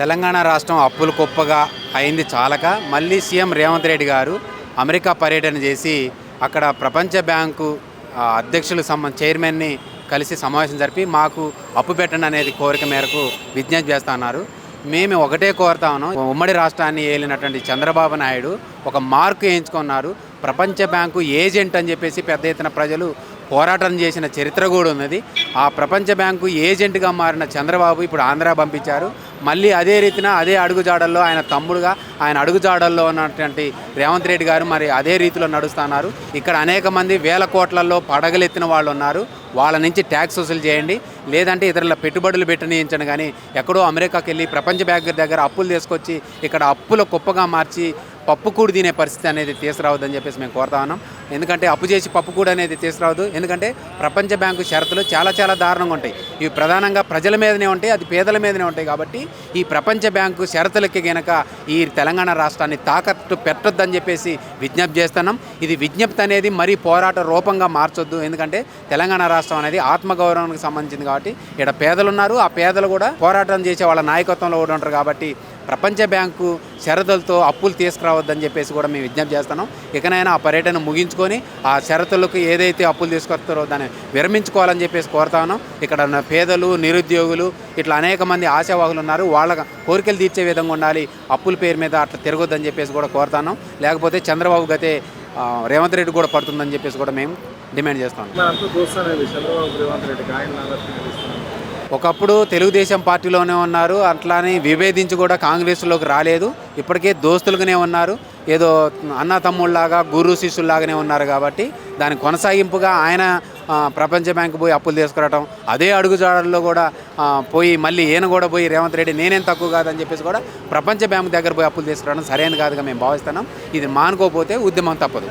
తెలంగాణ రాష్ట్రం అప్పులు కుప్పగా అయింది చాలక మళ్ళీ సీఎం రేవంత్ రెడ్డి గారు అమెరికా పర్యటన చేసి అక్కడ ప్రపంచ బ్యాంకు అధ్యక్షులు చైర్మన్ని కలిసి సమావేశం జరిపి మాకు అప్పు పెట్టండి అనేది కోరిక మేరకు విజ్ఞప్తి చేస్తున్నారు. మేము ఒకటే కోరుతా ఉన్నాం, ఉమ్మడి రాష్ట్రాన్ని ఏలినటువంటి చంద్రబాబు నాయుడు ఒక మార్కు వేయించుకున్నారు. ప్రపంచ బ్యాంకు ఏజెంట్ అని చెప్పేసి పెద్ద ఎత్తున ప్రజలు పోరాటం చేసిన చరిత్ర కూడా ఉన్నది. ఆ ప్రపంచ బ్యాంకు ఏజెంట్గా మారిన చంద్రబాబు ఇప్పుడు ఆంధ్ర పంపించారు. మళ్ళీ అదే రీతిన అదే అడుగుజాడల్లో ఆయన తమ్ముడుగా ఆయన అడుగుజాడల్లో ఉన్నటువంటి రేవంత్ రెడ్డి గారు మరి అదే రీతిలో నడుస్తున్నారు. ఇక్కడ అనేక మంది వేల కోట్లలో పడగలెత్తిన వాళ్ళు ఉన్నారు. వాళ్ళ నుంచి ట్యాక్స్ వసూలు చేయండి, లేదంటే ఇతరుల పెట్టుబడులు పెట్టనియించండి. కానీ ఎక్కడో అమెరికాకి వెళ్ళి ప్రపంచ బ్యాంకు దగ్గర అప్పులు తీసుకొచ్చి ఇక్కడ అప్పుల కుప్పగా మార్చి పప్పుకూడు తినే పరిస్థితి అనేది తీసుకురావద్దని చెప్పేసి మేము కోరుతా ఉన్నాం. ఎందుకంటే అప్పు చేసి పప్పుకూడు అనేది తీసుకురావద్దు. ఎందుకంటే ప్రపంచ బ్యాంకు షరతులు చాలా దారుణంగా ఉంటాయి. ఇవి ప్రధానంగా ప్రజల మీదనే ఉంటాయి, అది పేదల మీదనే ఉంటాయి. కాబట్టి ఈ ప్రపంచ బ్యాంకు షరతులకి గనక ఈ తెలంగాణ రాష్ట్రాన్ని తాకట్టు పెట్టొద్దని చెప్పేసి విజ్ఞప్తి చేస్తున్నాం. ఇది విజ్ఞప్తి అనేది మరీ పోరాట రూపంగా మార్చొద్దు. ఎందుకంటే తెలంగాణ రాష్ట్రం అనేది ఆత్మగౌరవానికి సంబంధించింది. కాబట్టి ఇక్కడ పేదలు ఉన్నారు, ఆ పేదలు కూడా పోరాటం చేసే వాళ్ళ నాయకత్వంలో కూడా ఉంటారు. కాబట్టి ప్రపంచ బ్యాంకు షరతులతో అప్పులు తీసుకురావద్దని చెప్పేసి కూడా మేము విజ్ఞప్తి చేస్తున్నాం. ఇకనైనా ఆ పర్యటన ముగించుకొని ఆ షరతులకు ఏదైతే అప్పులు తీసుకొస్తారో దాన్ని విరమించుకోవాలని చెప్పేసి కోరుతా ఉన్నాం. ఇక్కడ ఉన్న పేదలు, నిరుద్యోగులు ఇట్లా అనేక మంది ఆశావాహులు ఉన్నారు. వాళ్ళ కోరికలు తీర్చే విధంగా ఉండాలి, అప్పుల పేరు మీద అట్లా తిరగొద్దని చెప్పేసి కూడా కోరుతాను. లేకపోతే చంద్రబాబు గతే రేవంత్ రెడ్డి కూడా పడుతుందని చెప్పేసి కూడా మేము డిమాండ్ చేస్తాం. ఒకప్పుడు తెలుగుదేశం పార్టీలోనే ఉన్నారు, అట్లానే విభేదించి కూడా కాంగ్రెస్లోకి రాలేదు. ఇప్పటికే దోస్తులుగానే ఉన్నారు, ఏదో అన్న తమ్ముళ్ళలాగా గురు శిష్యుల్లాగానే ఉన్నారు. కాబట్టి దాని కొనసాగింపుగా ఆయన ప్రపంచ బ్యాంకు పోయి అప్పులు తీసుకురావడం, అదే అడుగుజాడల్లో కూడా పోయి మళ్ళీ ఈయన కూడా పోయి రేవంత్ రెడ్డి నేనేం తక్కువ కాదని చెప్పేసి కూడా ప్రపంచ బ్యాంకు దగ్గర పోయి అప్పులు తీసుకురావడం సరైనది కాదుగా మేము భావిస్తున్నాం. ఇది మానుకోకపోతే ఉద్యమం తప్పదు.